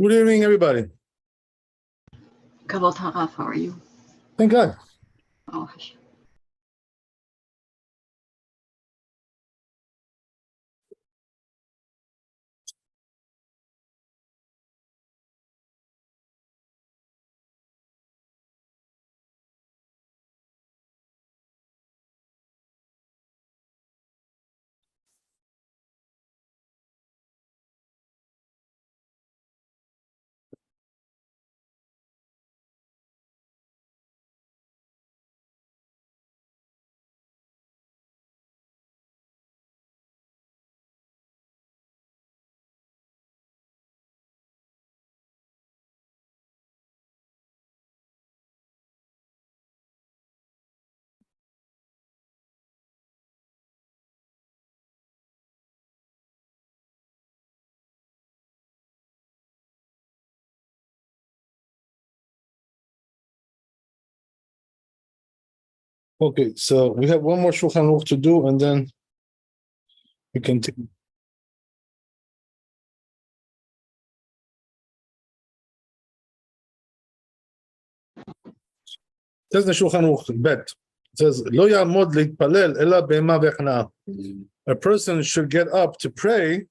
Good evening, everybody. Kavod Harav, how are you? Thank God. Oh, Hashem. Okay, so we have one more Shulchan Aruch to do, and then we continue. It says in the Shulchan Aruch, bet. It says, Lo ya'amod leitpalel ela be'ema ve'chana. A person should get up to pray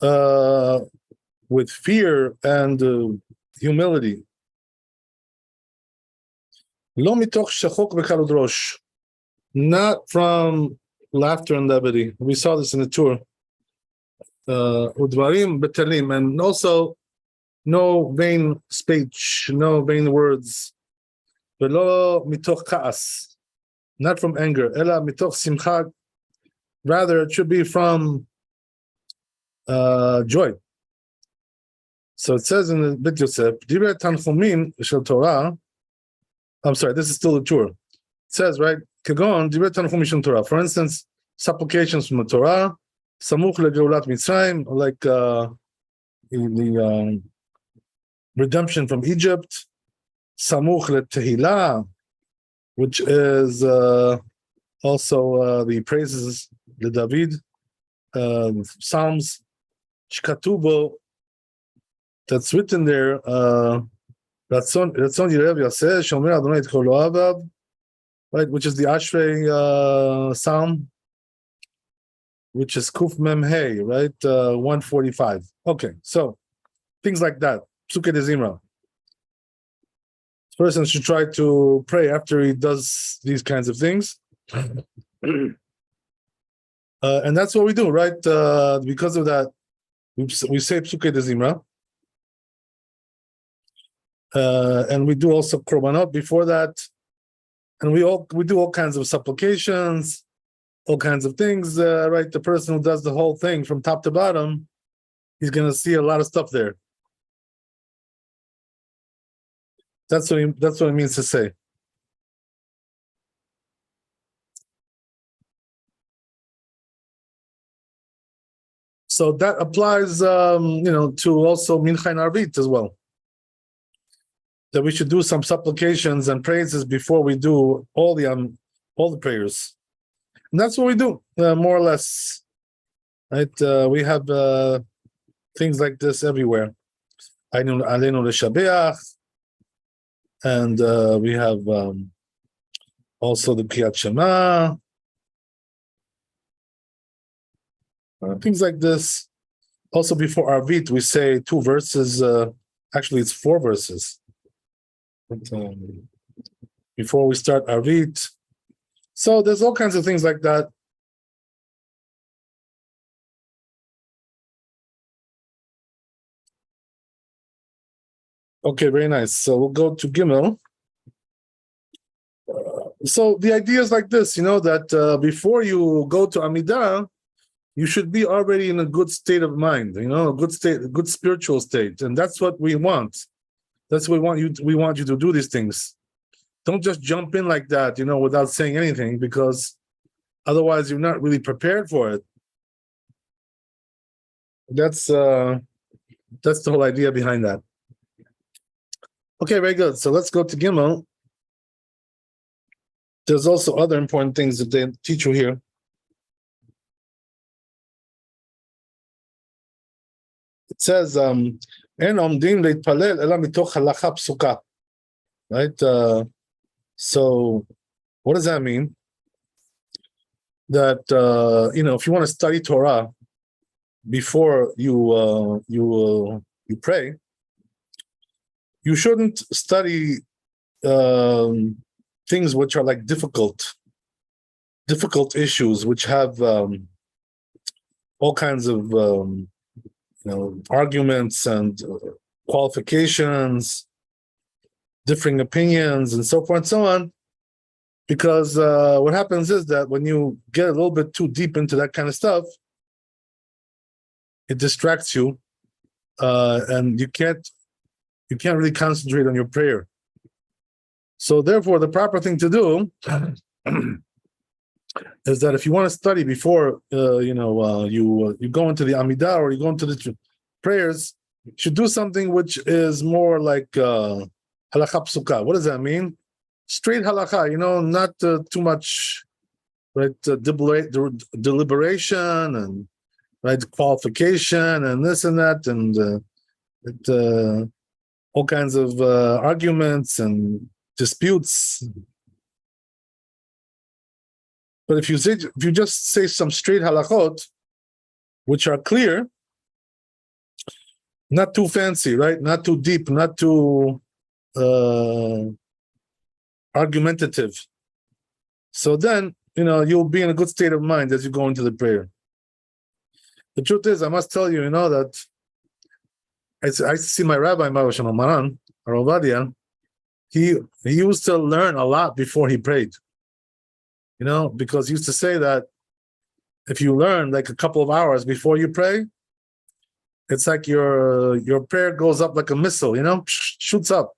with fear and humility. Lo mitoch shachok v'kalud rosh. Not from laughter and levity. We saw this in the tour. Udvarim betalim, and also no vain speech, no vain words. Velo mitoch kaas, not from anger. Ela mitoch simcha. Rather, it should be from joy. So it says in the Bit Yosef, Divrei Tanchumin shel Torah. I'm sorry, this is still the tour. It says, right, Kagon, Divrei Tanchumin shel Torah. For instance, supplications from the Torah, Samuch legeulat Mitzrayim, like the redemption from Egypt, Samuch leTehillah, which is also the praises to David, Psalms, Shkatubo, that's written there. Ratzon Yirev Yaseh Shomer Adonai et Kol Ohaviv, right? Which is the Ashrei Psalm, which is Kuf Mem Hey, right? 145. Okay, so things like that. Psuke de Zimra. This person should try to pray after he does these kinds of things. And that's what we do, right? Because of that, we say Psuke de Zimra. And we do also korbanot before that, and we do all kinds of supplications, all kinds of things. Right, the person who does the whole thing from top to bottom, he's going to see a lot of stuff there. That's what it means to say. So that applies, to also Mincha and Arvit as well. That we should do some supplications and praises before we do all the prayers, and that's what we do, more or less. Right? We have things like this everywhere. Aleinu l'shabeach, and we have also the Kriyat Shema, things like this. Also, before Arvit, we say 2 verses. Actually, it's 4 verses. Before we start Arvit. So there's all kinds of things like that. Okay, very nice. So we'll go to Gimel. So the idea is like this, that before you go to Amidah, you should be already in a good state of mind, a good spiritual state. And that's what we want. That's what we want you to do these things. Don't just jump in like that, without saying anything, because otherwise you're not really prepared for it. That's the whole idea behind that. Okay, very good. So let's go to Gimel. There's also other important things that they teach you here. It says, אין עומדים להתפלל אלא מתוך הלכה פסוקה. Right? So what does that mean? That if you want to study Torah before you pray, you shouldn't study things which are like difficult issues, which have all kinds of arguments and qualifications, differing opinions, and so forth and so on. Because what happens is that when you get a little bit too deep into that kind of stuff, it distracts you, and you can't really concentrate on your prayer. So therefore, the proper thing to do is that if you want to study before you go into the Amidah or you go into the prayers, you should do something which is more like halakha psuka. What does that mean? Straight halakha, not too much, right? Deliberation and right qualification and this and that and all kinds of arguments and disputes. But if you just say some straight halachot, which are clear, not too fancy, right? Not too deep, not too argumentative. So then, you'll be in a good state of mind as you go into the prayer. The truth is, I must tell you, that I see my rabbi, Maran, Aravadia, he used to learn a lot before he prayed. Because he used to say that if you learn like a couple of hours before you pray, it's like your prayer goes up like a missile, shoots up.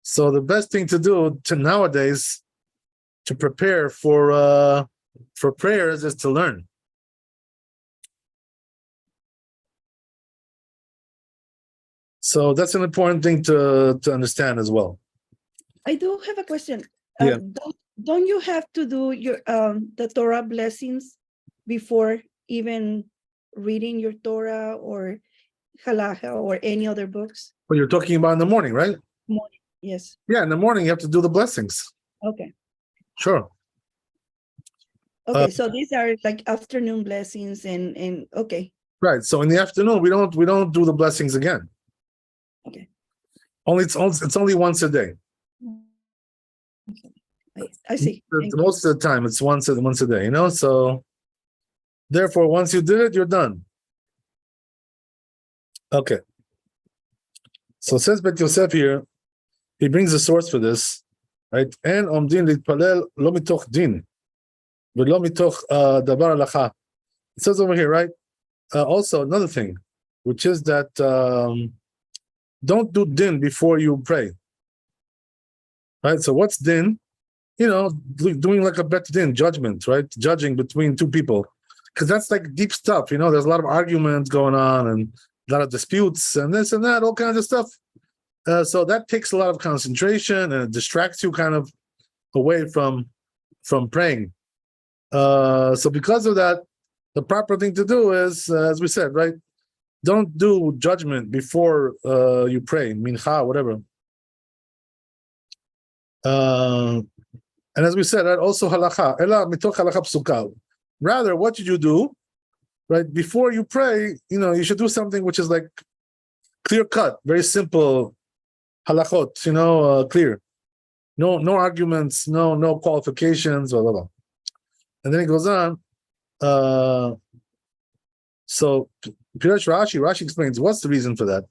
So the best thing to do nowadays to prepare for prayers is to learn. So that's an important thing to understand as well. I do have a question. Yeah. Don't you have to do your the Torah blessings before even reading your Torah or Halacha or any other books? Well, you're talking about in the morning, right? Morning, yes. Yeah, in the morning you have to do the blessings. Okay. Sure. Okay, so these are like afternoon blessings and okay. Right. So in the afternoon we don't do the blessings again. Okay. It's only once a day. I see. Most of the time it's once a day, so therefore once you did it, you're done. Okay. So says Bet Yosef here, he brings a source for this, right? And omdin litpalel lo mitoch din, v'lo mitoch davar halacha. It says over here, right? Also another thing, which is that don't do din before you pray. Right? So what's din? Doing like a bet din, judgment, right? Judging between two people. Because that's like deep stuff, there's a lot of arguments going on and a lot of disputes and this and that, all kinds of stuff. So that takes a lot of concentration and it distracts you kind of away from praying. So because of that, the proper thing to do is, as we said, right? Don't do judgment before you pray, mincha, whatever. And as we said, right, also halacha, ela mitoch halacha psuka. Rather, what should you do? Right, before you pray, you should do something which is like clear cut, very simple halachot, clear. No arguments, no qualifications, blah, blah, blah. And then it goes on. So Pirash Rashi explains what's the reason for that.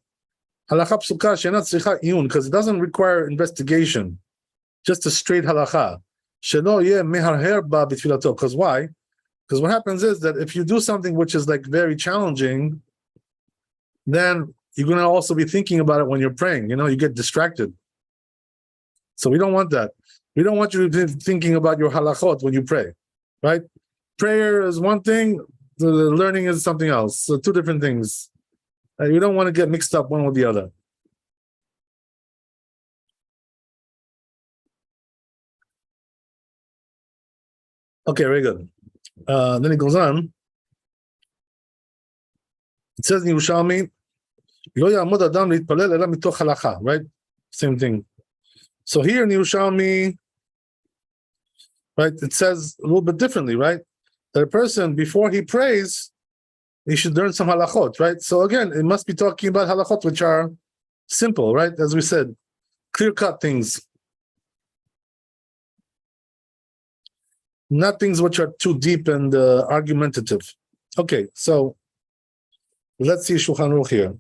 Halacha psuka she'enat tzricha iyun, because it doesn't require investigation, just a straight halacha. Shelo yeh meharher ba b'tfilato. Because why? Because what happens is that if you do something which is like very challenging, then you're going to also be thinking about it when you're praying. You get distracted. So we don't want that. We don't want you to be thinking about your halachot when you pray, right? Prayer is one thing, the learning is something else. So two different things. We don't want to get mixed up one with the other. Okay, very good. Then it goes on. It says in Yerushalmi, לא יעמוד אדם להתפלל אלא מתוך הלכה, right? Same thing. So here in Yerushalmi, right, it says a little bit differently, right? That a person, before he prays, he should learn some halachot, right? So again, it must be talking about halachot, which are simple, right? As we said, clear-cut things. Not things which are too deep and argumentative. Okay, so let's see Shulchan Aruch here.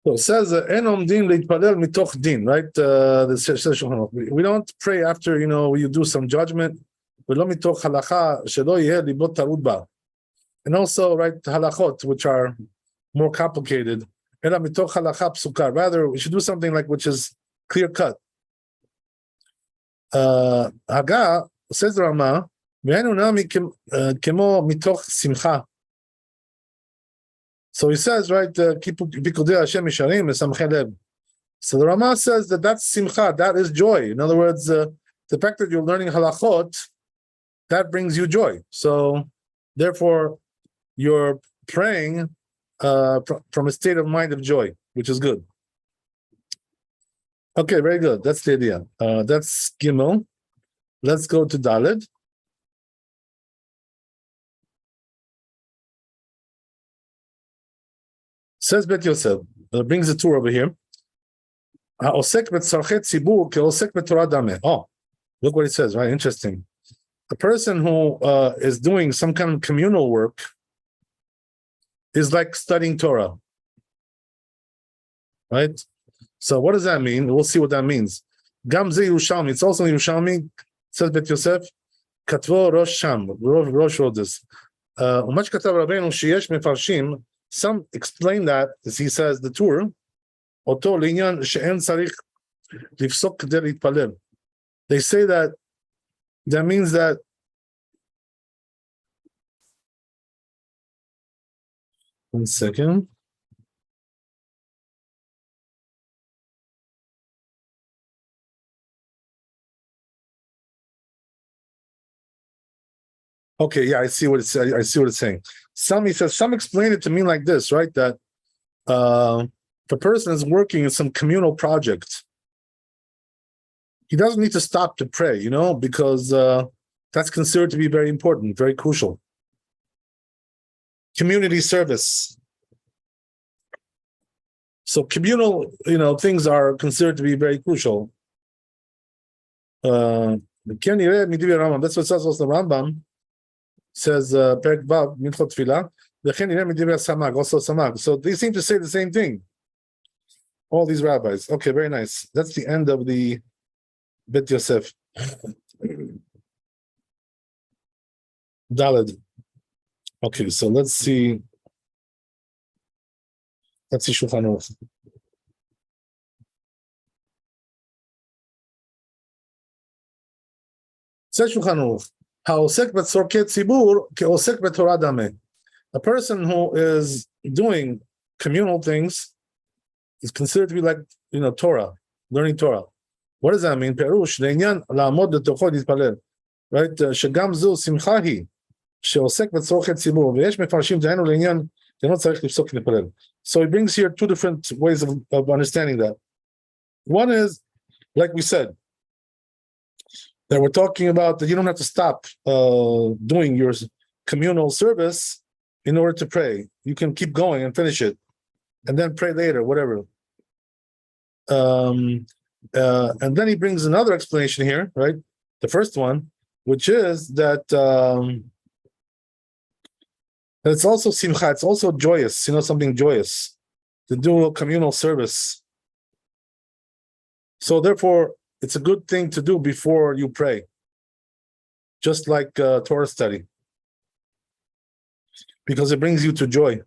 So it says, "En omdim leitpalel mitoch din," right? This says Shulchan Aruch. We don't pray after, you do some judgment. ולא מתוך הלכה שלא יהיה ליבו טרוד בה. And also, right, halachot, which are more complicated. אלא מתוך הלכה פסוקה. Rather, we should do something like which is clear cut. הגה, says רמה, ואינו נמי כמו מתוך שמחה. So he says, right, פיקודי השם ישרים ושמחי לב. So the Rama says that that's simcha, that is joy. In other words, the fact that you're learning halachot, that brings you joy. So therefore, you're praying from a state of mind of joy, which is good. Okay, very good. That's the idea. That's Gimel. Let's go to Daled. Says Bet Yosef, brings the tour over here. העוסק בצורכי ציבור כעוסק בתורה דמה. Oh, look what it says, right? Interesting. A person who is doing some kind of communal work is like studying Torah, right? So what does that mean? We'll see what that means. Gam ze Yerushalmi. It's also in Yerushalmi. Says Bet Yosef, Katvo Rosh Sham. Rosh wrote this. Umach katav Rabbeinu sheyesh mefarshim. Some explain that, as he says, the tour. Oto linyan she'en tzarich lifsok k'der להתפלל. They say that means that one second. Okay, yeah, I see what it's saying. Some explain it to mean like this, right? That if a person is working in some communal project, he doesn't need to stop to pray, because that's considered to be very important, very crucial. Community service. So communal, things are considered to be very crucial. That's what says also the Rambam. Says Perek Vav Minchot Tefillah. Also Samag. So they seem to say the same thing. All these rabbis. Okay, very nice. That's the end of the Bet Yosef. Daled. Okay, so let's see Shulchan Aruch. Says Shulchan Aruch. העוסק בצורכי ציבור כעוסק בתורה דמה. A person who is doing communal things is considered to be like, Torah, learning Torah. What does that mean? פירוש, לעניין לעמוד לתוכו להתפלל. Right? שגם זו שמחה היא, שעוסק בצורכי ציבור, ויש מפרשים דהיינו לעניין, שאינו צריך לפסוק להתפלל. So he brings here two different ways of understanding that. One is, like we said, that we're talking about that you don't have to stop doing your communal service in order to pray. You can keep going and finish it, and then pray later, whatever. And then he brings another explanation here, right? The first one, which is that it's also simcha, it's also joyous, something joyous, to do a communal service. So therefore, it's a good thing to do before you pray, just like Torah study, because it brings you to joy.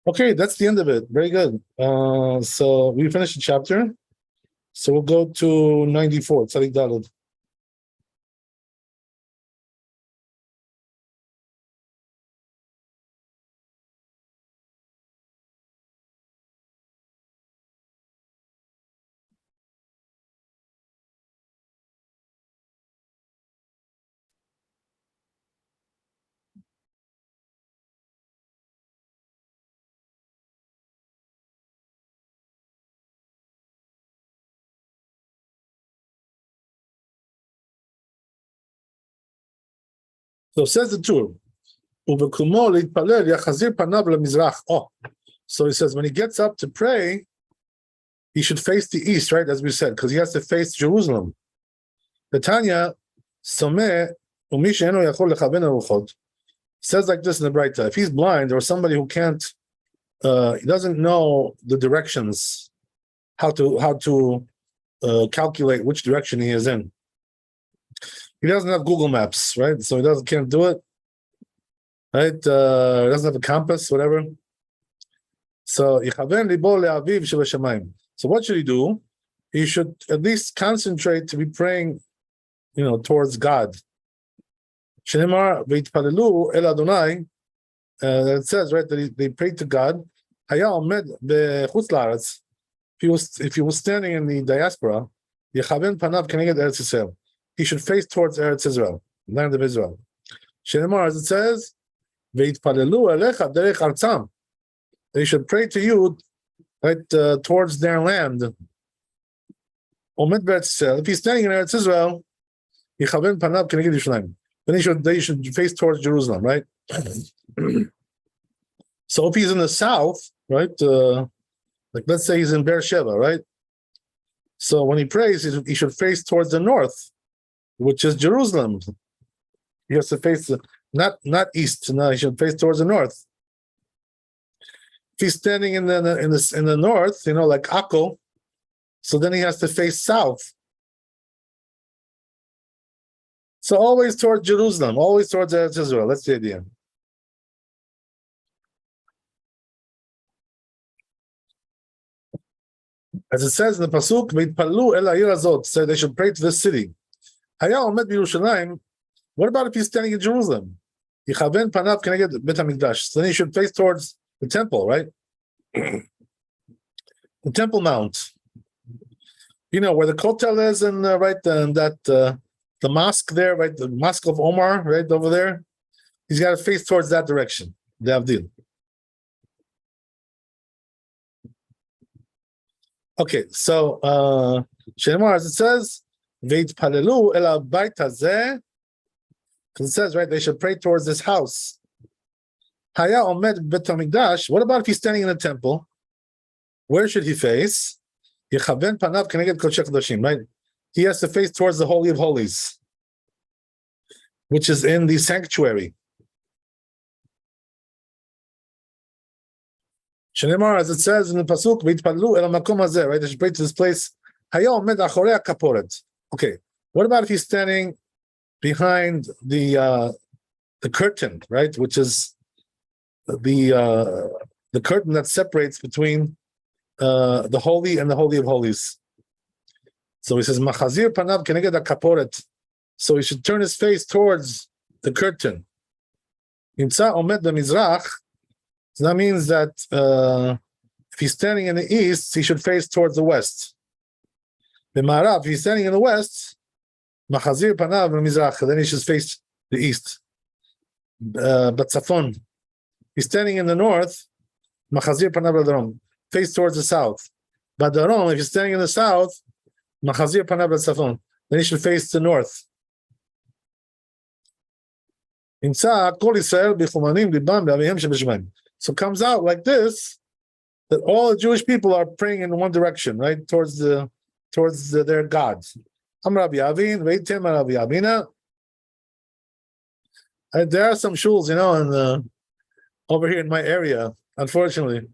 Okay, that's the end of it. Very good. So we finished the chapter. So we'll go to 94, Tzadik Daled. So says the Tur. Oh, so he says when he gets up to pray, he should face the east, right? As we said, because he has to face Jerusalem. The Tanya Someh says like this in the Braita: if he's blind or somebody who can't, he doesn't know the directions, how to calculate which direction he is in. He doesn't have Google Maps, right? So he can't do it, right? He doesn't have a compass, whatever. So what should he do? He should at least concentrate to be praying, towards God. It says, right, that they prayed to God. If he was standing in the diaspora, he should face towards Eretz Israel, land of Israel. As it says, they should pray to you, right, towards their land. If he's standing in Eretz Israel, then they should face towards Jerusalem, right? So if he's in the south, right, like let's say he's in Beersheba, right? So when he prays, he should face towards the north, which is Jerusalem. He has to face not east. No, he should face towards the north. If he's standing in the north, like Akko, so then he has to face south. So always towards Jerusalem, always towards Eretz Israel. That's the idea. As it says in the pasuk, so they should pray to this city. What about if he's standing in Jerusalem? So then he should face towards the temple, right? The Temple Mount. Where the Kotel is, and right, and that the mosque there, right, the Mosque of Omar, right over there. He's got to face towards that direction. The Avdil. Okay, so Shemar, as it says, Veitpalelu el habayit hazeh, because it says, right, they should pray towards this house. Haya omed bet hamikdash. What about if he's standing in the temple? Where should he face? Yechaven panav keneged kodesh kodashim, right? He has to face towards the Holy of Holies, which is in the sanctuary. Shenemar, as it says in the pasuk, Veitpalelu el hamakom hazeh, right? They should pray to this place. Haya omed achorei hakaporet. Okay, what about if he's standing behind the curtain, right? Which is the curtain that separates between the holy and the Holy of Holies. So he says, Machazir panav keneged hakaporet. So he should turn his face towards the curtain. Imsa omed b'mizrach. So that means that if he's standing in the east, he should face towards the west. B'marav, if he's standing in the west, Machazir panav b'mizrach. Then he should face the east. Batzafon, he's standing in the north. Machazir panav b'darom, face towards the south. Badarom, if he's standing in the south, Machazir panav b'tzafon, then he should face the north. So it comes out like this, that all the Jewish people are praying in one direction, right, towards their gods. There are some shuls, over here in my area, unfortunately,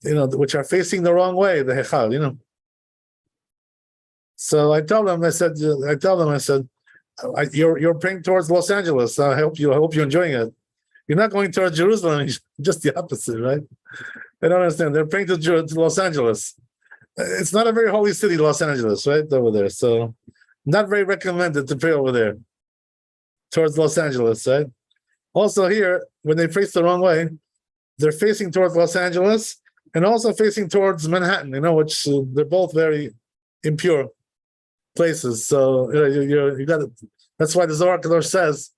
which are facing the wrong way, the hechal, So I tell them, I said, you're praying towards Los Angeles. I hope you're enjoying it. You're not going towards Jerusalem, just the opposite, right? They don't understand. They're praying to Los Angeles. It's not a very holy city, Los Angeles, right over there. So not very recommended to pray over there towards Los Angeles, right? Also here, when they face the wrong way, they're facing towards Los Angeles and also facing towards Manhattan, which they're both very impure places. So you got it. That's why the Zohar Kadosh says,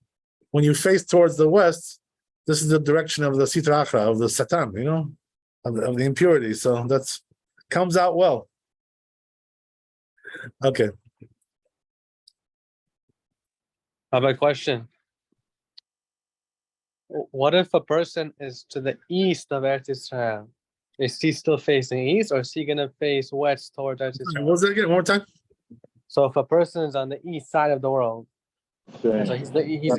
when you face towards the west, this is the direction of the Sitra Achra, of the Satan, of the impurity. So that's comes out well. Okay. I have a question. What if a person is to the east of Eretz Israel? Is he still facing east, or is he gonna face west towards Eretz What Israel? was that again? One more time. So if a person is on the east side of the world, so he's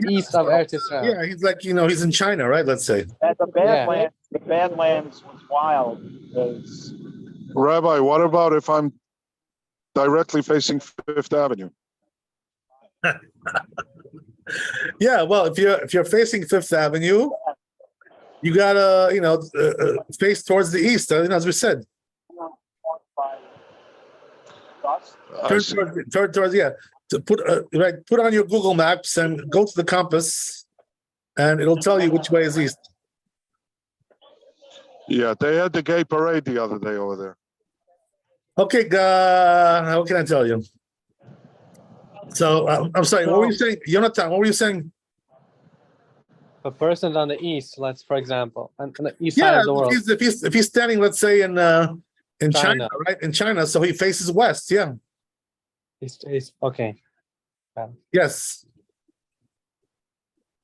east of Eretz Israel. Yeah, he's like, he's in China, right? Let's say. And the Yeah. Badlands was wild. Because Rabbi, what about if I'm directly facing Fifth Avenue? Yeah, well, if you're facing Fifth Avenue, you gotta, face towards the east. As we said, I see. turn towards, yeah. To put on your Google Maps and go to the compass, and it'll tell you which way is east. Yeah, they had the gay parade the other day over there. Okay, what can I tell you? So I'm sorry. What were you saying, Jonathan? What were you saying? If a person's on the east, for example, on the east side Yeah, of the world. if he's standing, let's say in China, right? In China, so he faces west. Yeah. He's okay. Yes.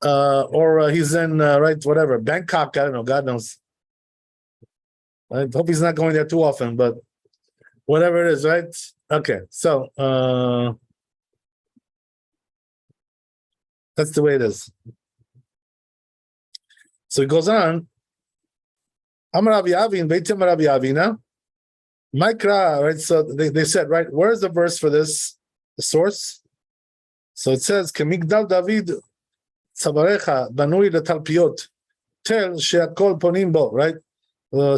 Or he's in right, whatever, Bangkok. I don't know. God knows. I hope he's not going there too often, but whatever it is, right? Okay, so that's the way it is. So it goes on. Amar Rabbi Avin, Beitim Rabbi Avina, Mikra, right? So they said, right, where's the verse for this? The source? So it says, Kemigdal David Tzabarecha Banui Letalpiot, Tel Sheakol Ponim Bo, right?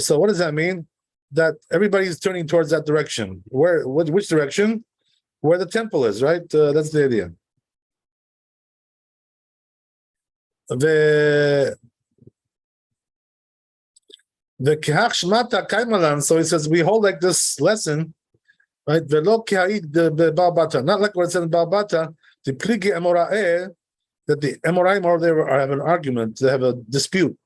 So what does that mean? That everybody's turning towards that direction. Which direction? Where the temple is, right? That's the idea. The Kehach Shmata Kaimalan. So he says we hold like this lesson, right? Velo Kehaid the Balbata, not like what it said in Balbata. The Pligi Emorae, that the Emoraim over there have an argument. They have a dispute.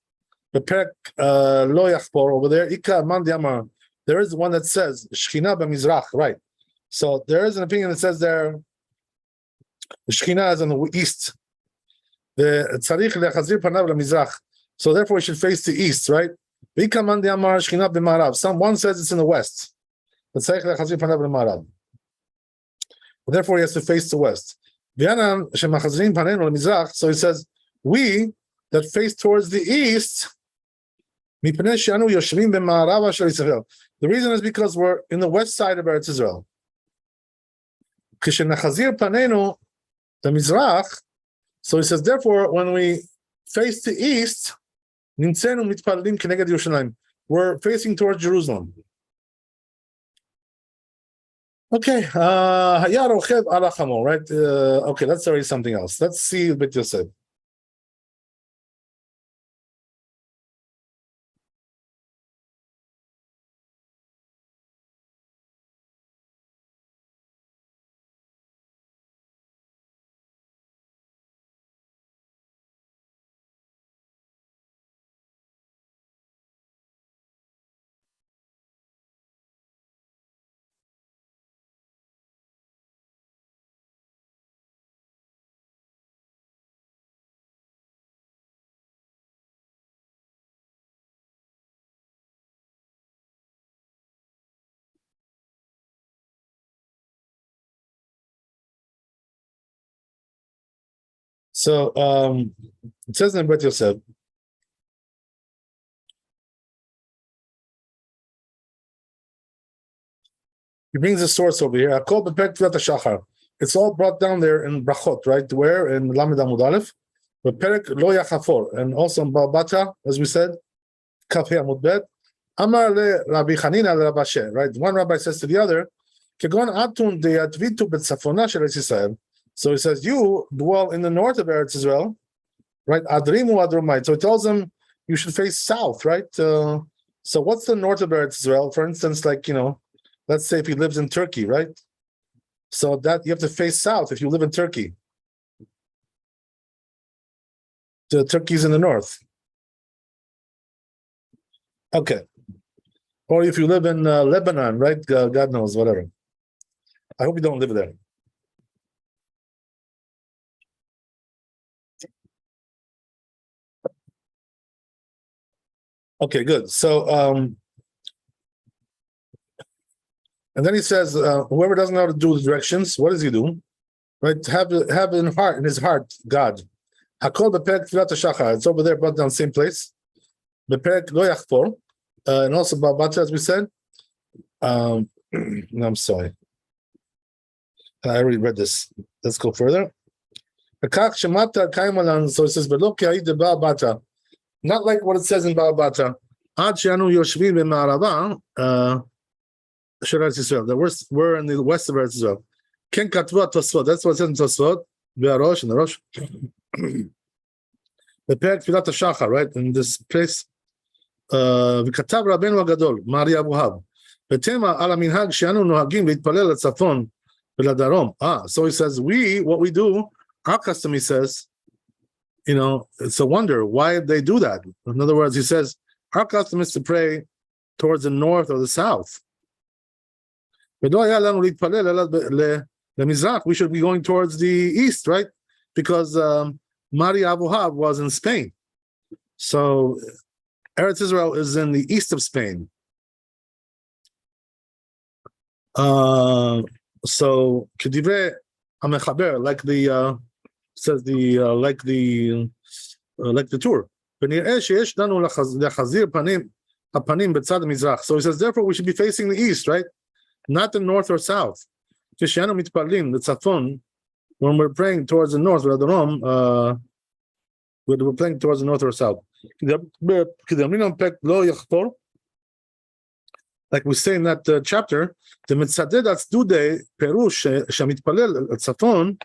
The Perek Lo Yachpor over there. Ika Mandi Amar. There is one that says Shechina b'Mizrach, right? So there is an opinion that says there the Shechina is on the east. The tzarich lechazir panav lemizrach. So therefore, we should face the east, right? Someone says it's in the west. Therefore, he has to face the west. So he says, we that face towards the east. The reason is because we're in the west side of Eretz Israel. So he says, therefore, when we face the east, we're facing towards Jerusalem. Okay, right? Okay, that's already something else. Let's see what Yosef. So it says in Bet Yosef, he brings a source over here. It's all brought down there in Brachot, right? Where? In Lamed Amud Aleph. But Perek Lo Yachafor, and also in Balbata, as we said, Kaf He Amud Bet. Amar le Rabbi Chanina le Rabbi She, right? One rabbi says to the other, Kegon Atun de Yatvitu betzafona shel Eretz Yisrael. So he says, you dwell in the north of Eretz Israel, right? Adrimu Adromait. So he tells them you should face south, right? So what's the north of Eretz Israel? For instance, like, let's say if he lives in Turkey, right? So that you have to face south if you live in Turkey. The Turkey's in the north. Okay. Or if you live in Lebanon, right? God knows, whatever. I hope you don't live there. Okay, good. So, and then he says, whoever doesn't know how to do the directions, what does he do? Right? Have in his heart, God. Hakol b'perek tfilat hashachar. It's over there, but down same place. B'perek lo yachfor. And also Bata, as we said. No, I'm sorry. I already read this. Let's go further. So it says, not like what it says in Ba'al that we're in the west of Eretz Israel. That's what it says in Tosfot. In the Rosh. The Perek Tfilat HaShachar, right? In this place. וכתב רבנו הגדול, מרי אבוהב, ותמה על המנהג שאנו נוהגים להתפלל לצפון ולדרום. So he says, what we do, our custom, he says, it's a wonder why they do that. In other words, he says, our custom is to pray towards the north or the south. ולא היה לנו להתפלל אלא למזרח, we should be going towards the east, right? Because Mari Abuhab was in Spain. So Eretz Israel is in the east of Spain. So Kedivrei HaMechaber, like the says the like the tour. ונראה שיש לנו להחזיר הפנים בצד המזרח. So he says, therefore we should be facing the east, right? Not the north or south. כשאנו מתפללים לצפון, when we're praying towards the north or the Rom, we're praying towards the north or south. Like we say in that chapter, the mitzaded atzdude perush shemitpalel tzafon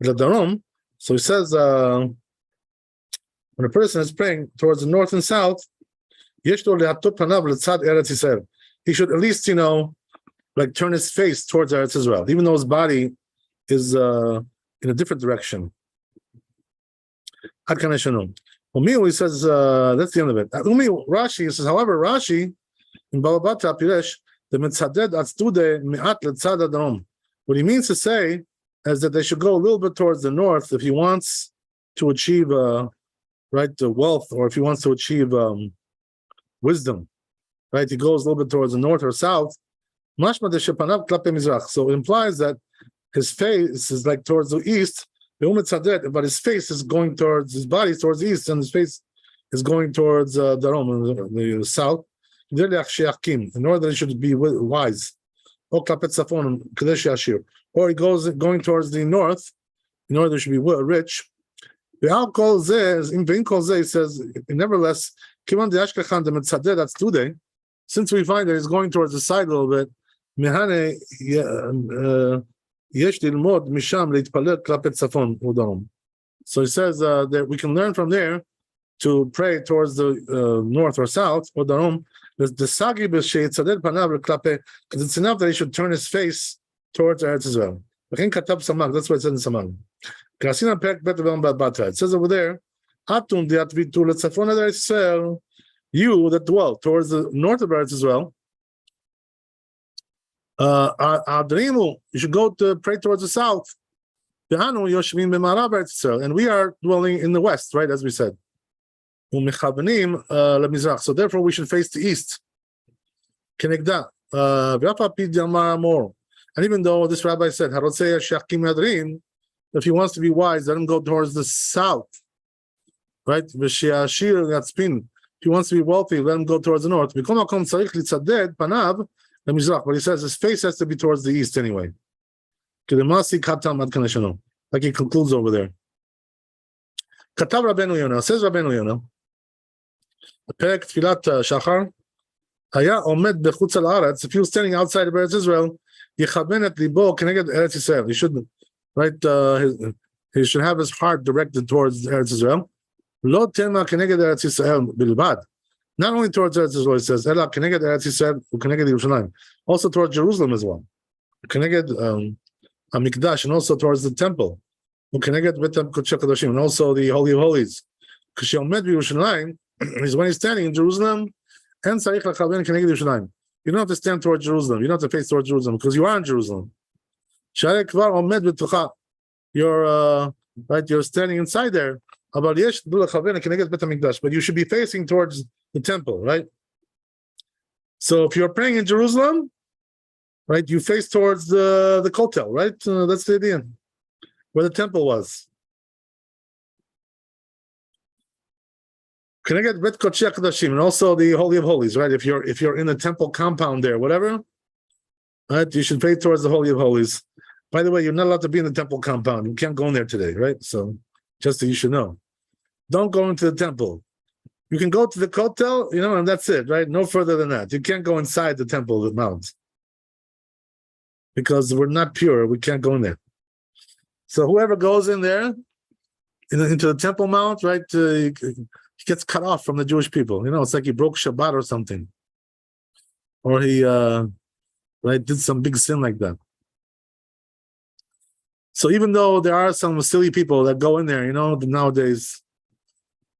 l'darom. So he says, when a person is praying towards the north and south, he should at least, like turn his face towards Eretz Israel, even though his body is in a different direction. Umiu, he says, that's the end of it. Umiu, Rashi, says, however, Rashi, in Baba Batra, Piresh, the mitzaded atzdude mi'at letzad adrom. What he means to say is that they should go a little bit towards the north if he wants to achieve, the wealth, or if he wants to achieve wisdom, right? He goes a little bit towards the north or south. Mashma de shepanav klape mizrach. So it implies that his face is like towards the east, but his face is going towards, his body is towards the east, and his face is going towards the south. In order that he should be wise. Or he goes going towards the north, in order he should be rich. He says, nevertheless, since we find that he's going towards the side a little bit, so he says that we can learn from there to pray towards the north or south or darom. Because it's enough that he should turn his face towards Eretz Israel. That's what it says in Samag. It says over there, you that dwell towards the north of Eretz Israel, you should go to pray towards the south. And we are dwelling in the west, right, as we said. So therefore we should face the east. And even though this rabbi said, if he wants to be wise, let him go towards the south, right? If he wants to be wealthy, let him go towards the north. But he says his face has to be towards the east anyway. Like he concludes over there. Katav Rabbeinu Yonah, says Rabbeinu Yonah, Perek Tfilat Shachar, Haya Omed Bechutz al Aretz, if he was standing outside of Eretz Israel, Yechaben et libo keneged Eretz Yisrael. He should, he should have his heart directed towards Eretz Israel. Lo tema keneged Eretz Yisrael bilbad. Not only towards Eretz Israel, he says, Ela keneged Eretz Yisrael ukeneged Yerushalayim. Also towards Jerusalem as well. Keneged Hamikdash, and also towards the temple. Ukeneged Betam Kodesh HaKadoshim, and also the Holy of Holies. Kasheomed Yerushalayim is when he's standing in Jerusalem, and Sarich Lachaben keneged Yerushalayim. You don't have to stand towards Jerusalem. You don't have to face towards Jerusalem because you are in Jerusalem. You're you're standing inside there. But you should be facing towards the temple, right? So if you're praying in Jerusalem, right, you face towards the kotel, right? That's the idea, where the temple was. Can I get Bet Kodesh Kodashim and also the Holy of Holies, right? If you're in the temple compound there, whatever, right, you should face towards the Holy of Holies. By the way, you're not allowed to be in the temple compound. You can't go in there today, right? So just so you should know. Don't go into the temple. You can go to the kotel, and that's it, right? No further than that. You can't go inside the temple of the mount. Because we're not pure, we can't go in there. So whoever goes in there, into the temple mount, right, he gets cut off from the Jewish people. It's like he broke Shabbat or something. Or he, did some big sin like that. So even though there are some silly people that go in there, nowadays,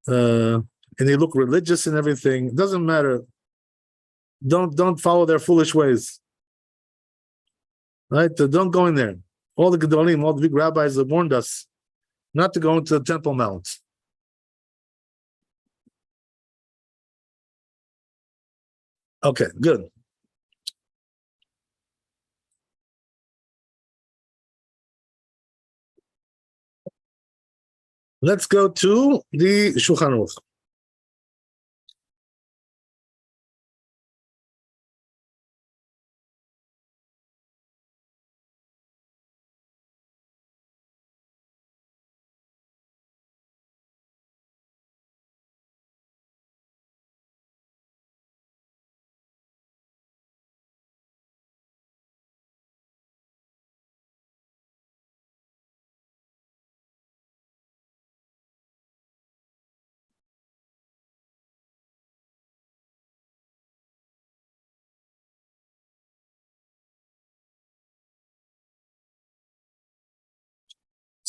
and they look religious and everything, it doesn't matter. Don't follow their foolish ways. Right? Don't go in there. All the Gedolim, all the big rabbis have warned us not to go into the Temple Mount. Okay, good. Let's go to the Shulchan Aruch.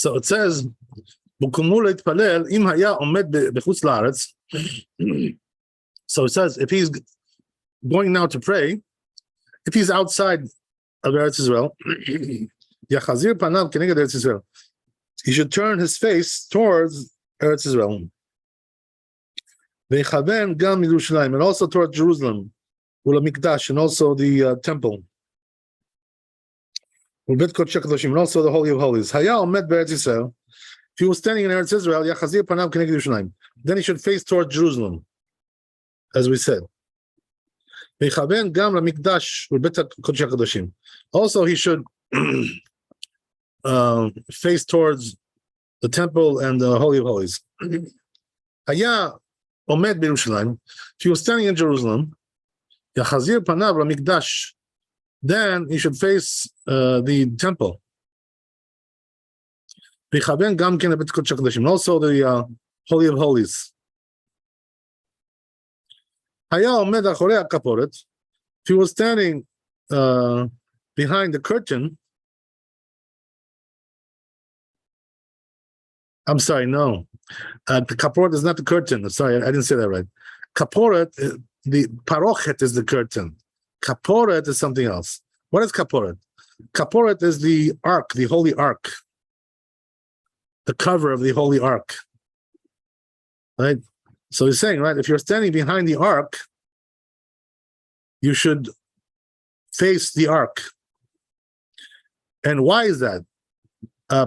So it says, so it says, if he's going now to pray, if he's outside of Eretz Israel, he should turn his face towards Eretz Israel. And also towards Jerusalem, and also the temple. And also the Holy of Holies. If he was standing in Eretz Israel, then he should face towards Jerusalem, as we said. Also, he should face towards the temple and the Holy of Holies. If he was standing in Jerusalem, then he should face the temple. Also the Holy of Holies. If he was standing behind the curtain, I'm sorry, no. The kaporet is not the curtain. Sorry, I didn't say that right. Kaporet, the parochet is the curtain. Kaporet is something else. What is kaporet? Kaporet is the ark, the holy ark. The cover of the holy ark. Right? So he's saying, right, if you're standing behind the ark, you should face the ark. And why is that?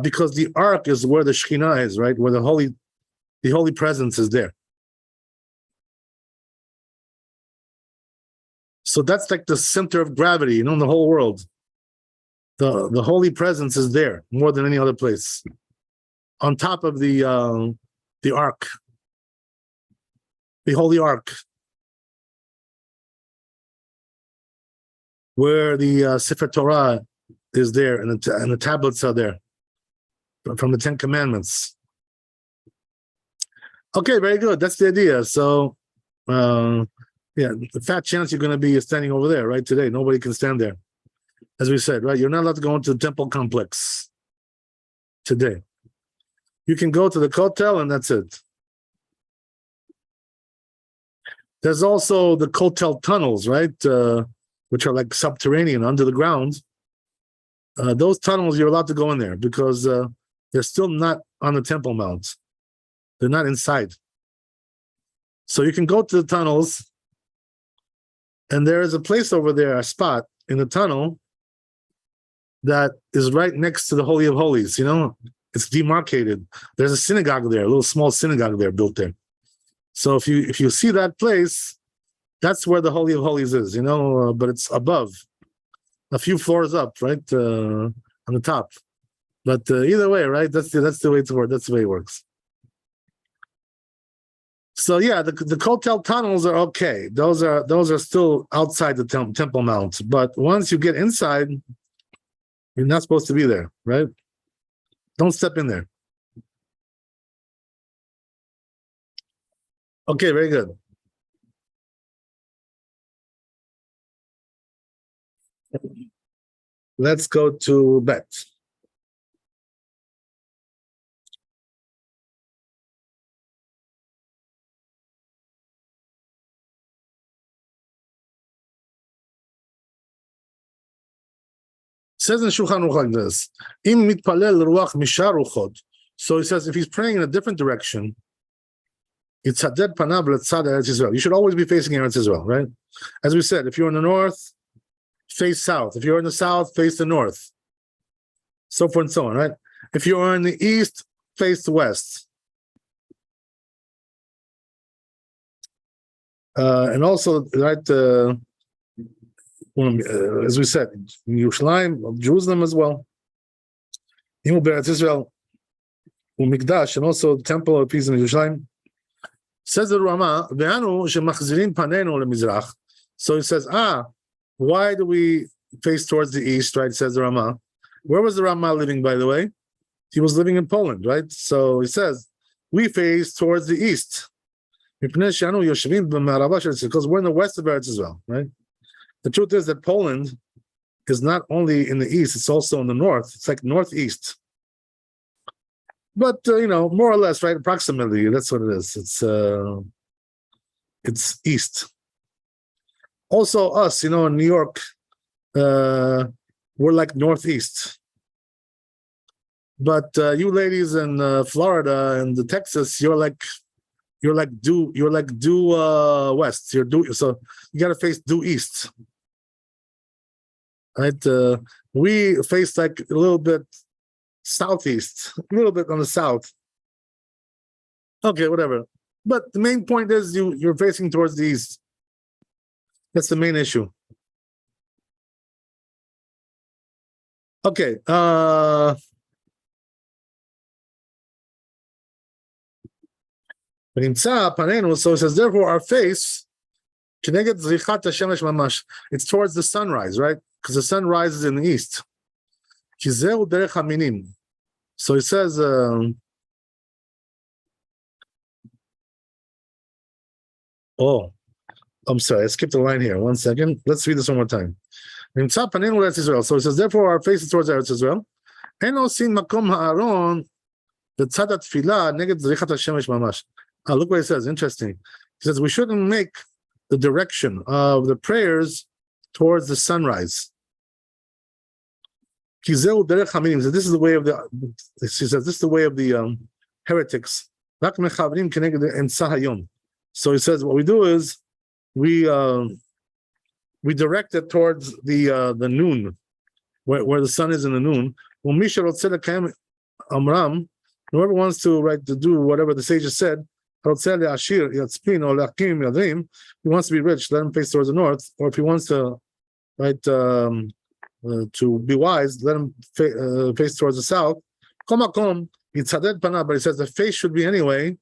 Because the ark is where the Shekhinah is, right? Where the holy presence is there. So that's like the center of gravity, in the whole world. The holy presence is there more than any other place. On top of the ark, the holy ark, where the Sefer Torah is there and the tablets are there from the 10 Commandments. Okay, very good. That's the idea. So, the fat chance you're going to be standing over there, right? Today, nobody can stand there. As we said, right? You're not allowed to go into the temple complex today. You can go to the kotel and that's it. There's also the kotel tunnels, right? Which are like subterranean, under the ground. Those tunnels, you're allowed to go in there because they're still not on the Temple Mount. They're not inside. So you can go to the tunnels, and there is a place over there, a spot in the tunnel that is right next to the Holy of Holies. It's demarcated. There's a synagogue there, a little small synagogue there built there. So if you see that place, that's where the Holy of Holies is, but it's above, a few floors up, right, on the top. But either way, right, that's the way to work. That's the way it works. So yeah, the Kotel tunnels are okay. Those are still outside the Temple Mount. But once you get inside, you're not supposed to be there, right? Don't step in there. Okay, very good. Let's go to Bet. Says in Shulchan Aruch like this: Im mitpalel ruach mishar ruchot. So he says if he's praying in a different direction, it's haded panav letzad Eretz Yisrael. You should always be facing Eretz Yisrael, right? As we said, if you're in the north, face south. If you're in the south, face the north. So forth and so on, right? If you're in the east, face the west. And also, right, as we said, in Yerushalayim, Jerusalem as well. Imu Beretz Israel, Umikdash, and also the Temple of Peace in Yerushalayim. Says the Rama, Ve'anu shemachzirin panenu lemizrach. So he says, why do we face towards the east, right? Says the Rama. Where was the Rama living, by the way? He was living in Poland, right? So he says, we face towards the east. Because we're in the west of Eretz Israel, right? The truth is that Poland is not only in the east, it's also in the north. It's like northeast. But, more or less, right? Approximately, that's what it is. It's east. Also us, in New York, we're like northeast. But you ladies in Florida and Texas, you're like due west. So you got to face due east. Right? We face like a little bit southeast, a little bit on the south. Okay, whatever. But the main point is you're facing towards the east. That's the main issue. Okay. So it says, therefore, our face, it's towards the sunrise, right? Because the sun rises in the east. So it says, I'm sorry, I skipped a line here. 1 second. Let's read this one more time. So it says, therefore, our face is towards Eretz Israel. Look what it says. Interesting. It says, we shouldn't make the direction of the prayers towards the sunrise. This is the way of the, she says, this is the way of the heretics. So he says, what we do is we direct it towards the noon, where the sun is in the noon. Whoever wants to do whatever the sages said, he wants to be rich, let him face towards the north, or if he wants to be wise, let him face towards the south. But he says the face should be anyway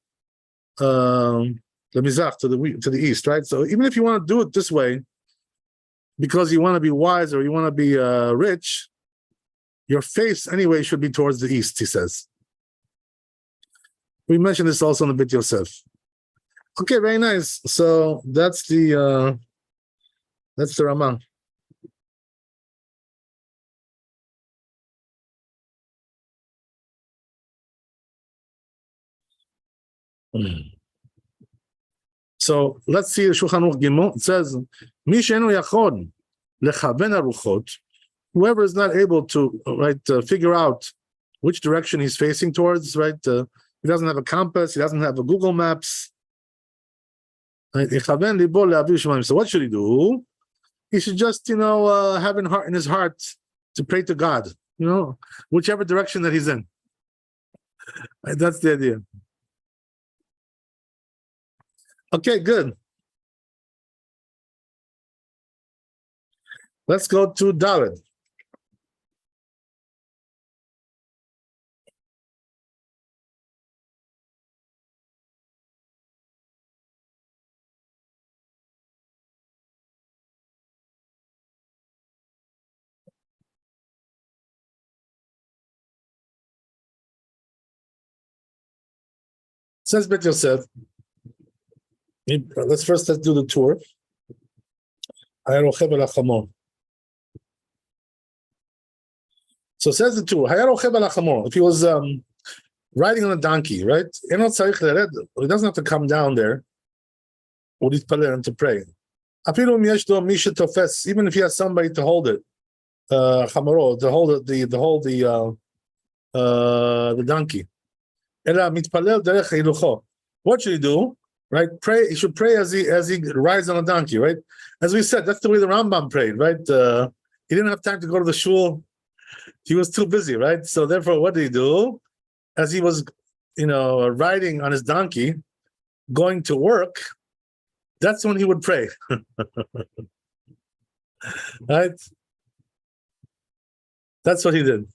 the mizrach, to the east, right? So even if you want to do it this way, because you want to be wise or you want to be rich, your face anyway should be towards the east, he says. We mentioned this also in the Bit Yosef. Okay, very nice. So that's the Rama. So let's see the Shulchan Aruch Gimel. It says, "Mi she'enu yachod lechaben haruchot." Whoever is not able to figure out which direction he's facing towards, right? He doesn't have a compass. He doesn't have a Google Maps. So what should he do? He should just, have in his heart to pray to God, whichever direction that he's in. That's the idea. Okay, good. Let's go to Dalet. Says Bet Yosef. Let's do the tour. So says the tour. If he was riding on a donkey, right? He doesn't have to come down there and to pray. Even if he has somebody to hold it, to hold it, the donkey. What should he do? Right? Pray. He should pray as he rides on a donkey, right? As we said, that's the way the Rambam prayed, right? He didn't have time to go to the shul. He was too busy, right? So therefore, what did he do? As he was, riding on his donkey, going to work, that's when he would pray. Right? That's what he did.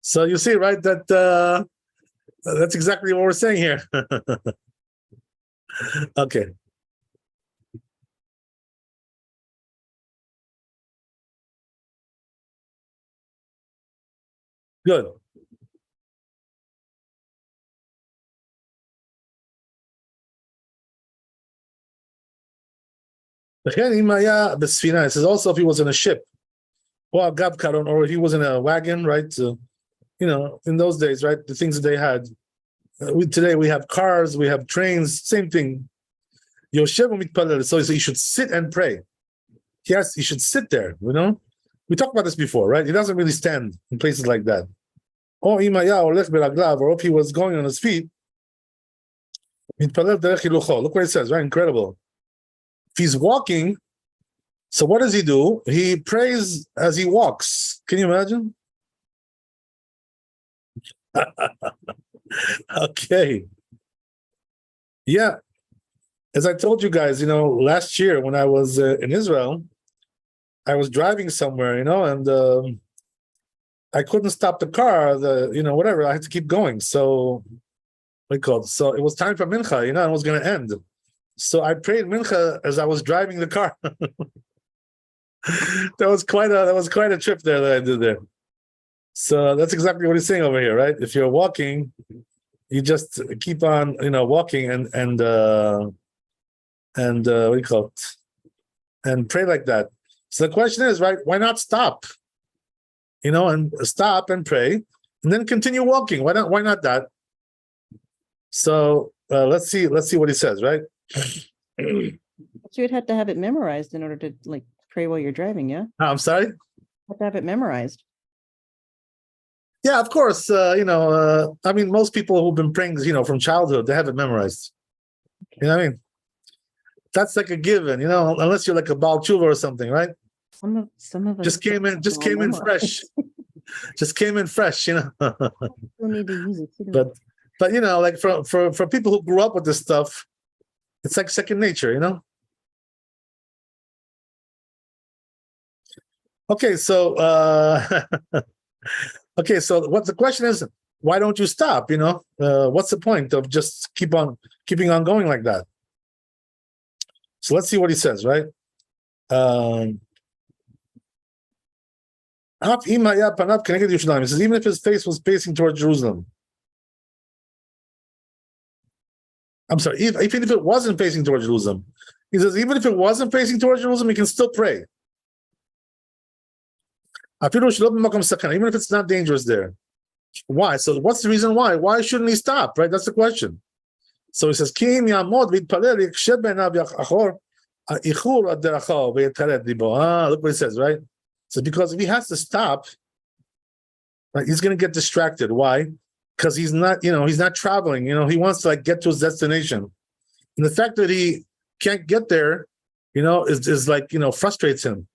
So you see, right, that that's exactly what we're saying here. Okay. Good. It says also if he was in a ship, or if he was in a wagon, right? In those days, right? The things that they had. Today we have cars, we have trains, same thing. So he should sit and pray. Yes, he should sit there, We talked about this before, right? He doesn't really stand in places like that. Or if he was going on his feet, look what it says, right? Incredible. If he's walking, so what does he do? He prays as he walks. Can you imagine? Okay. Yeah. As I told you guys, last year when I was in Israel, I was driving somewhere, and I couldn't stop the car, whatever. I had to keep going. So, so it was time for Mincha, it was going to end. So I prayed Mincha as I was driving the car. That was quite a trip there that I did there. So that's exactly what he's saying over here, right? If you're walking, you just keep on, walking and what do you call it? And pray like that. So the question is, right? Why not stop? And stop and pray, and then continue walking. Why not that? So let's see what he says, right? You would have to have it memorized in order to pray while you're driving, yeah? I'm sorry? You have to have it memorized. Yeah, of course. Most people who've been praying, from childhood, they have it memorized. You know what I mean? That's like a given, unless you're like a Baal Tshuva or something, right? Some of us just came in fresh. Just came in fresh, We'll need to use it too. But for people who grew up with this stuff, it's like second nature, Okay, so what the question is, why don't you stop? What's the point of just keeping on going like that? So let's see what he says, right? He says, even if his face was facing towards Jerusalem. I'm sorry, even if it wasn't facing towards Jerusalem. He says, even if it wasn't facing towards Jerusalem, he can still pray. Even if it's not dangerous there. Why? So what's the reason why? Why shouldn't he stop? Right? That's the question. So he says, look what he says, right? So because if he has to stop, right, he's going to get distracted. Why? because he's not traveling. He wants to like get to his destination, and the fact that he can't get there, is like frustrates him.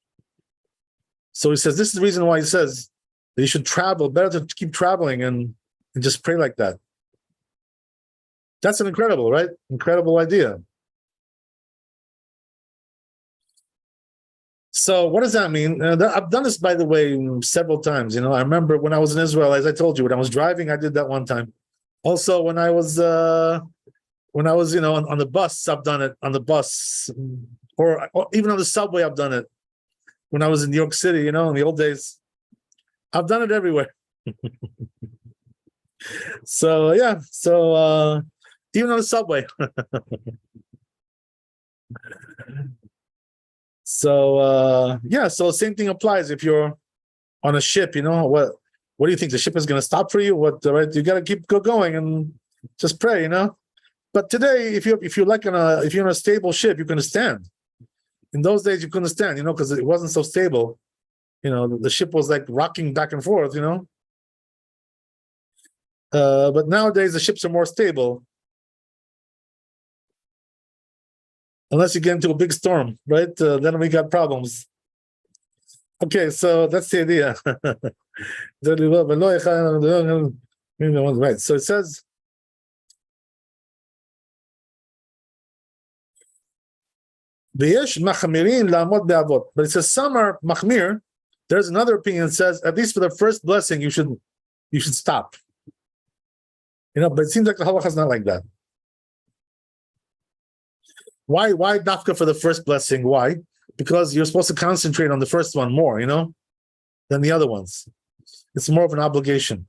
So he says this is the reason why he says that you should travel. Better to keep traveling and just pray like that. That's an incredible idea. So what does that mean? I've done this, by the way, several times. I remember when I was in Israel, as I told you, when I was driving, I did that one time. Also, when I was on the bus, I've done it on the bus, or even on the subway, I've done it. When I was in New York City, in the old days, I've done it everywhere. So yeah, even on the subway. So same thing applies if you're on a ship. What do you think, the ship is going to stop for you? Right? You got to keep going and just pray. But today, if you're on a stable ship, you can stand. In those days, you couldn't stand, because it wasn't so stable. The ship was like rocking back and forth. But nowadays the ships are more stable. Unless you get into a big storm, right? Then we got problems. Okay, so that's the idea. Right, so it says, but it says some are machmir. There's another opinion that says, at least for the first blessing, you should stop. But it seems like the halacha is not like that. Why dafka for the first blessing? Why? Because you're supposed to concentrate on the first one more, than the other ones. It's more of an obligation.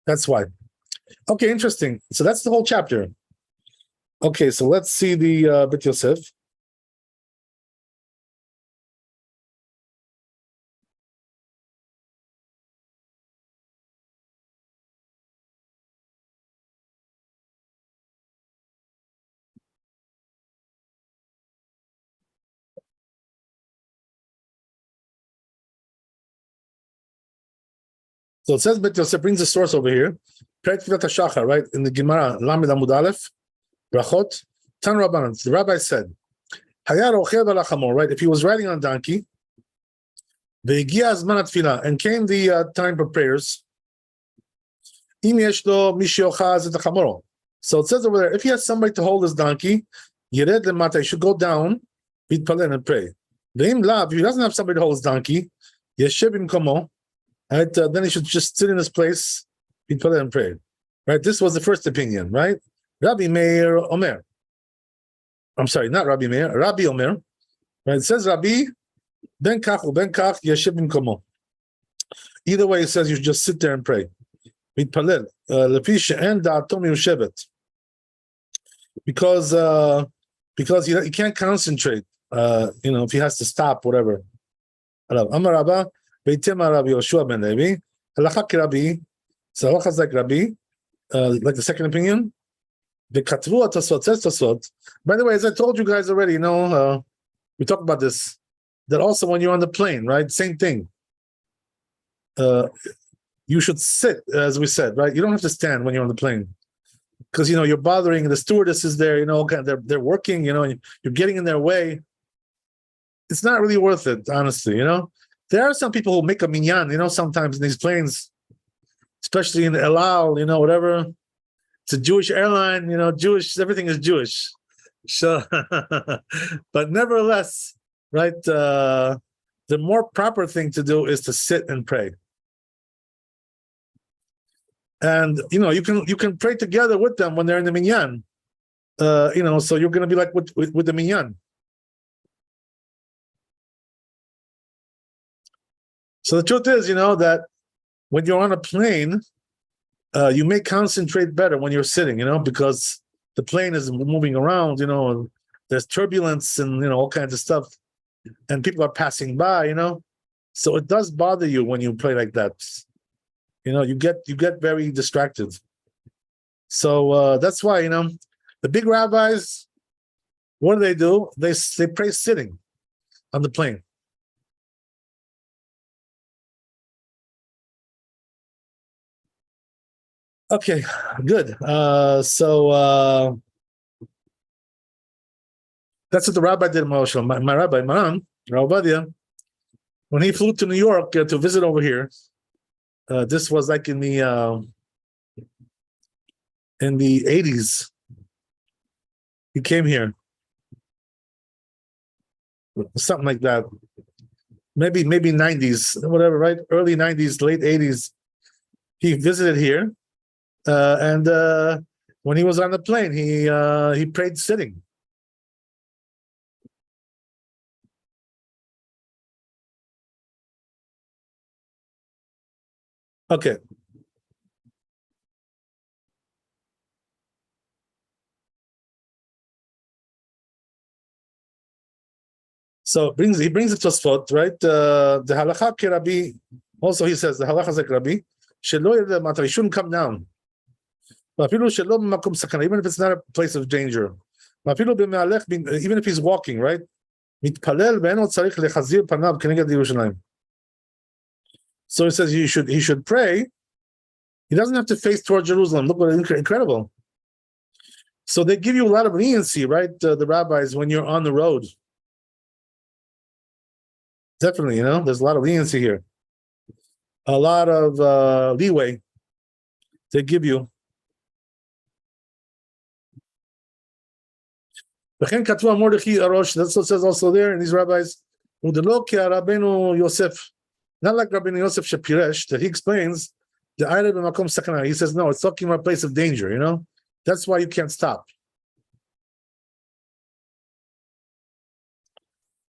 That's why. Okay, interesting. So that's the whole chapter. Okay, so let's see the Bit Yosef. So it says, Bit Yosef brings the source over here. Right in the Gemara, Lamed Amud Aleph, Brachot, Tan Rabbanan. The rabbi said, right? If he was riding on a donkey, and came the time for prayers. So it says over there, if he has somebody to hold his donkey, he should go down, and pray. If he doesn't have somebody to hold his donkey, right, then he should just sit in his place, and pray. Right? This was the first opinion, right? Rabbi Meir Omer. I'm sorry, not Rabbi Meir, Rabbi Omer. Right? It says Rabbi ben kach yeshiv b'mkomo. Either way, it says you should just sit there and pray. Mitpalel lefi she'en da'ato miyushevet. Because he can't concentrate. If he has to stop, whatever. Amar Rabba beitema Rabbi Yoshua ben Levi halacha k'Rabbi. So halacha is like Rabbi, like the second opinion. By the way, as I told you guys already, we talked about this, that also when you're on the plane, right? Same thing. You should sit, as we said, right? You don't have to stand when you're on the plane. Because, you're bothering, the stewardess is there, they're working, and you're getting in their way. It's not really worth it, honestly, There are some people who make a minyan, sometimes in these planes, especially in El Al, whatever. It's a Jewish airline, Jewish, everything is Jewish. So, but nevertheless, right, the more proper thing to do is to sit and pray. And, you can pray together with them when they're in the minyan. So you're going to be like with the minyan. So the truth is, that when you're on a plane, you may concentrate better when you're sitting, because the plane is moving around, there's turbulence and, all kinds of stuff, and people are passing by, so it does bother you when you pray like that. You get very distracted. So that's why, the big rabbis, what do? They pray sitting on the plane. Okay, good. That's what the rabbi did, Moshe. My rabbi, Maran, Rav Ovadia, when he flew to New York to visit over here, this was like in the 80s. He came here, something like that. Maybe 90s, whatever, right? Early 90s, late 80s. He visited here, and when he was on the plane, he prayed sitting. Okay. So he brings it to Tosfot, right? The halacha kirabi. Also, he says the halacha is like Rabbi. Shelo yireh matar, he shouldn't come down. Even if it's not a place of danger. Even if he's walking, right? So he says he should pray. He doesn't have to face toward Jerusalem. Look what incredible. So they give you a lot of leniency, right? The rabbis, when you're on the road. Definitely, there's a lot of leniency here. A lot of leeway they give you. That's what it says also there in these rabbis. Yosef. Not like Rabbeinu Yosef Shapiresh, that he explains the Erev B'makom Sakana. He says, no, it's talking about a place of danger, That's why you can't stop.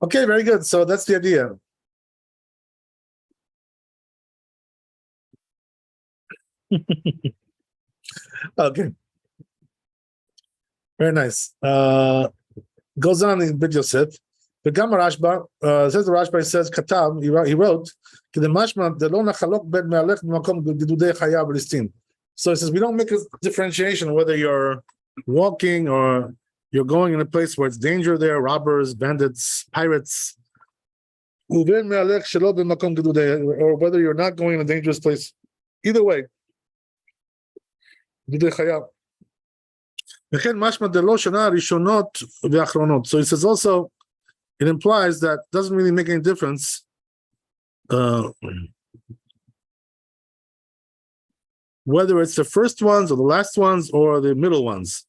Okay, very good. So that's the idea. Okay. Very nice. Goes on in Bid Yosef. The Gamma Rashba says the Rashba says Katab, he wrote, so he says we don't make a differentiation whether you're walking or you're going in a place where it's danger there, robbers, bandits, pirates, or whether you're not going in a dangerous place. Either way. So he says also, it implies that it doesn't really make any difference whether it's the first ones or the last ones or the middle ones.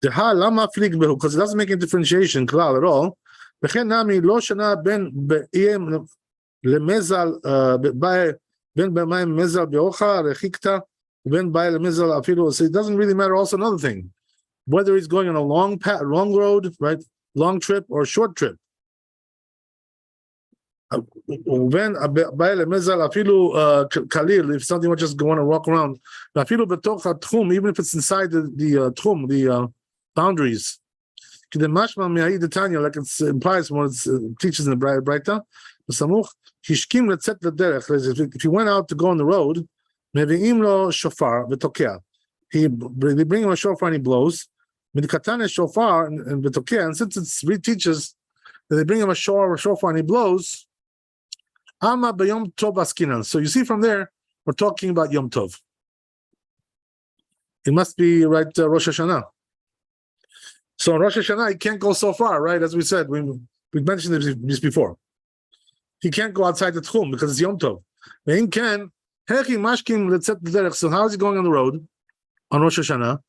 Because it doesn't make any differentiation at all. So it doesn't really matter. Also, another thing, whether he's going on a long road, right, long trip or short trip. If something was just going to walk around, even if it's inside the boundaries, like it implies when it teaches in the Braita, if he went out to go on the road, they bring him a shofar and he blows. Shofar and since it teaches that they bring him a shofar and he blows, so you see from there, we're talking about Yom Tov. It must be right Rosh Hashanah. So in Rosh Hashanah, he can't go so far, right? As we said, we mentioned this before. He can't go outside the Tchum because it's Yom Tov. So how is he going on the road on Rosh Hashanah?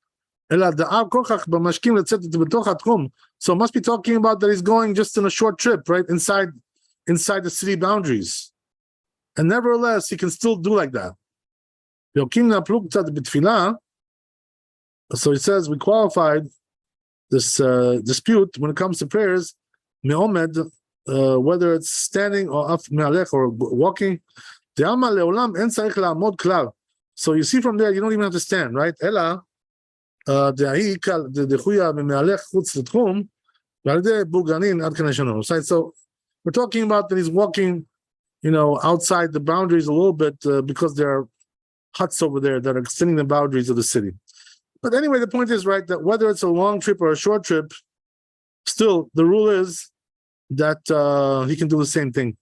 So it must be talking about that he's going just in a short trip, right? Inside the city boundaries. And nevertheless, he can still do like that. So he says we qualified this dispute when it comes to prayers, whether it's standing or walking. So you see from there, you don't even have to stand, right? So we're talking about that he's walking, outside the boundaries a little bit because there are huts over there that are extending the boundaries of the city. But anyway, the point is, right, that whether it's a long trip or a short trip, still the rule is that he can do the same thing.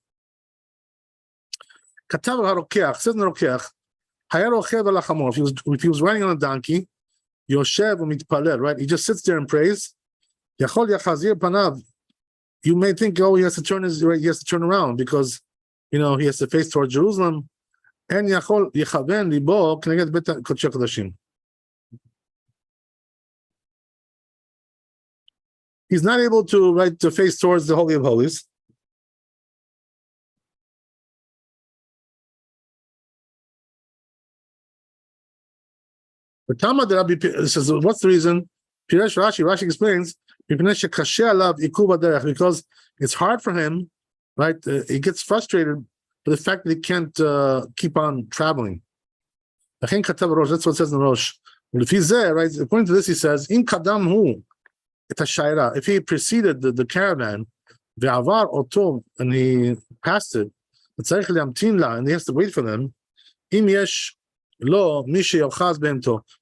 כתב הרוקח, says in the רוקח, היה רוכב על החמור. If he was riding on a donkey, יושב ומתפלל, right? He just sits there and prays. יכול יחזיר פניו. You may think, oh, he has to turn around because, he has to face toward Jerusalem. אין יכול יכוון ליבו כנגד בית קודשי הקודשים. He's not able to face towards the Holy of Holies. The Talmud Rabbi says, what's the reason? Rashi explains, because it's hard for him, right? He gets frustrated with the fact that he can't keep on traveling. That's what it says in the Rosh. Well, if he's there, right? According to this, he says, if he preceded the caravan, and he passed it, and he has to wait for them.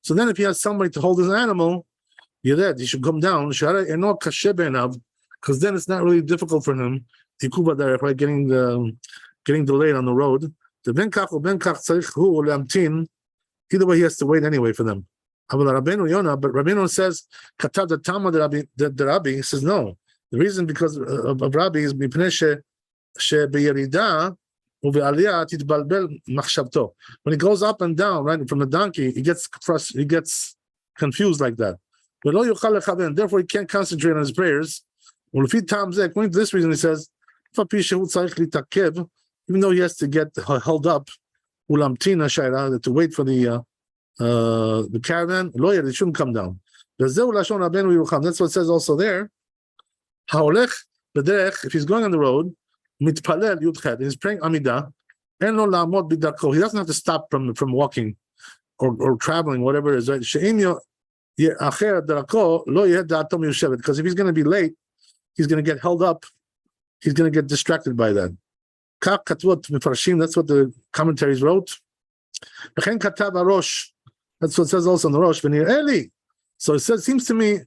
So then if he has somebody to hold his animal, you're dead. He should come down. Because then it's not really difficult for him. Right? Getting delayed on the road. Either way, he has to wait anyway for them. But Rabbeinu says, the Rabbi says no. The reason because of Rabbi is when he goes up and down, right, from the donkey, he gets confused like that. Therefore, he can't concentrate on his prayers. According to this reason, he says, even though he has to get held up, to wait for the caravan, they shouldn't come down. That's what it says also there. If he's going on the road, he's praying Amidah, he doesn't have to stop from walking or traveling, whatever it is, right? Because if he's going to be late, he's going to get held up, he's going to get distracted by that. That's what the commentaries wrote. That's what it says also in the Rosh. So it says, seems to me,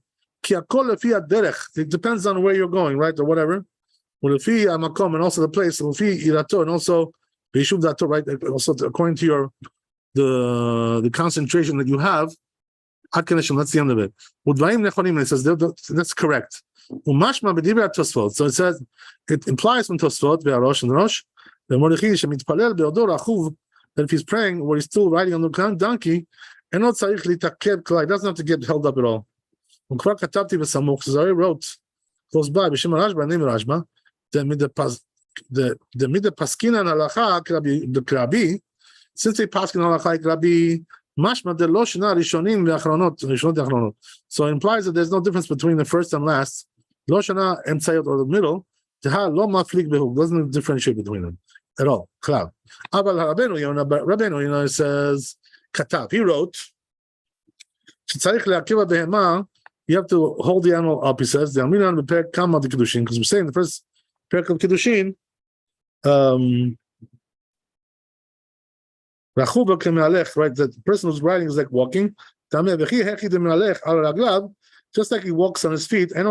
it depends on where you're going, right, or whatever. And also the place, and also right? Also according to the concentration that you have, that's the end of it. It says that's correct. So it says it implies from Tosfot and Rosh that if he's praying where he's still riding on the donkey, and not he doesn't have to get held up at all. Because I wrote close by B'Shem Rashba, name Rashba, the midah paskinan halacha the Rabbi, since they paskin halacha like Rabbi, mashma de lo shana rishonim ve'achronot. So it implies that there's no difference between the first and last. Lo shana emtzayot or the middle. Teha lo maflik behu, doesn't differentiate between them at all. Klar. Aval Rabbeinu says katav. He wrote shetzarich le'akiva behema. You have to hold the animal up. He says the aminan beperek kama de kedushin, because we're saying the first perek of kedushin. Right, that the person who's riding is like walking. Just like he walks on his feet, he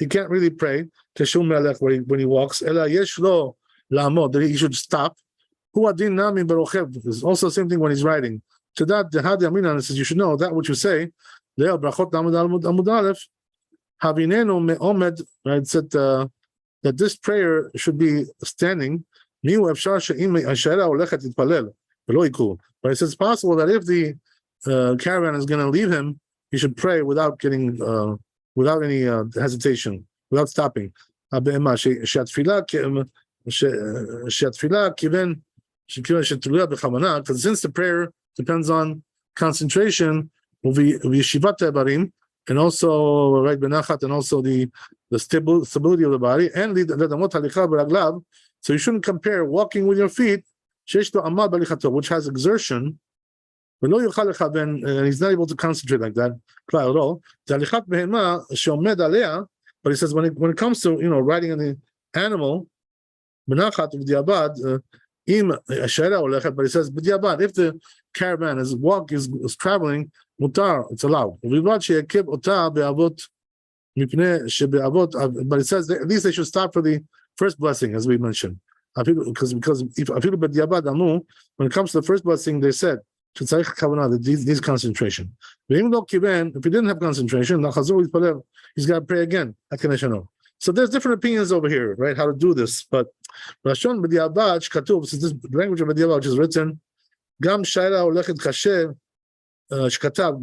can't really pray when he walks. That he should stop. It's also the same thing when he's riding. To that, the Hadi Aminan says you should know that what you say. Right, said that this prayer should be standing. But it says it's possible that if the caravan is going to leave him, he should pray without any hesitation, without stopping. Because since the prayer depends on concentration, and also right benachat, and also the stability of the body, and so you shouldn't compare walking with your feet, which has exertion, and he's not able to concentrate like that at all. But he says when it comes to riding on the animal, but he says if the caravan is traveling, it's allowed. But it says that at least they should stop for the first blessing, as we mentioned. Because if Afilu b'diavad amu, when it comes to the first blessing, they said shetzarich kavanah, that these concentration. Even though kiven, if he didn't have concentration, he's got to pray again. So there's different opinions over here, right? How to do this, but Rashon b'diavad shkatuv, since this language of b'diavad which is written, gam shaila olechet kasher shkatav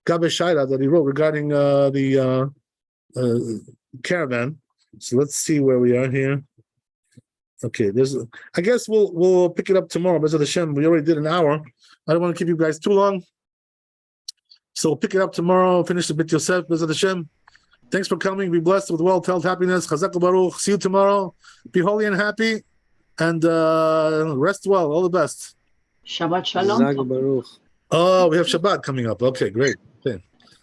gabe shaila that he wrote regarding the caravan. So let's see where we are here. Okay, I guess we'll pick it up tomorrow. B'ezrat Hashem, we already did an hour. I don't want to keep you guys too long, so we'll pick it up tomorrow. Finish the Bit Yosef. B'ezrat Hashem. Thanks for coming. Be blessed with wealth, health, happiness. Chazak Baruch. See you tomorrow. Be holy and happy, and rest well. All the best. Shabbat Shalom. Zag Baruch. Oh, we have Shabbat coming up. Okay, great. Okay.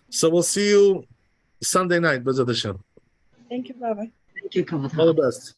So we'll see you Sunday night. B'ezrat Hashem. Thank you, Baba. Thank you, Kavod. All the best.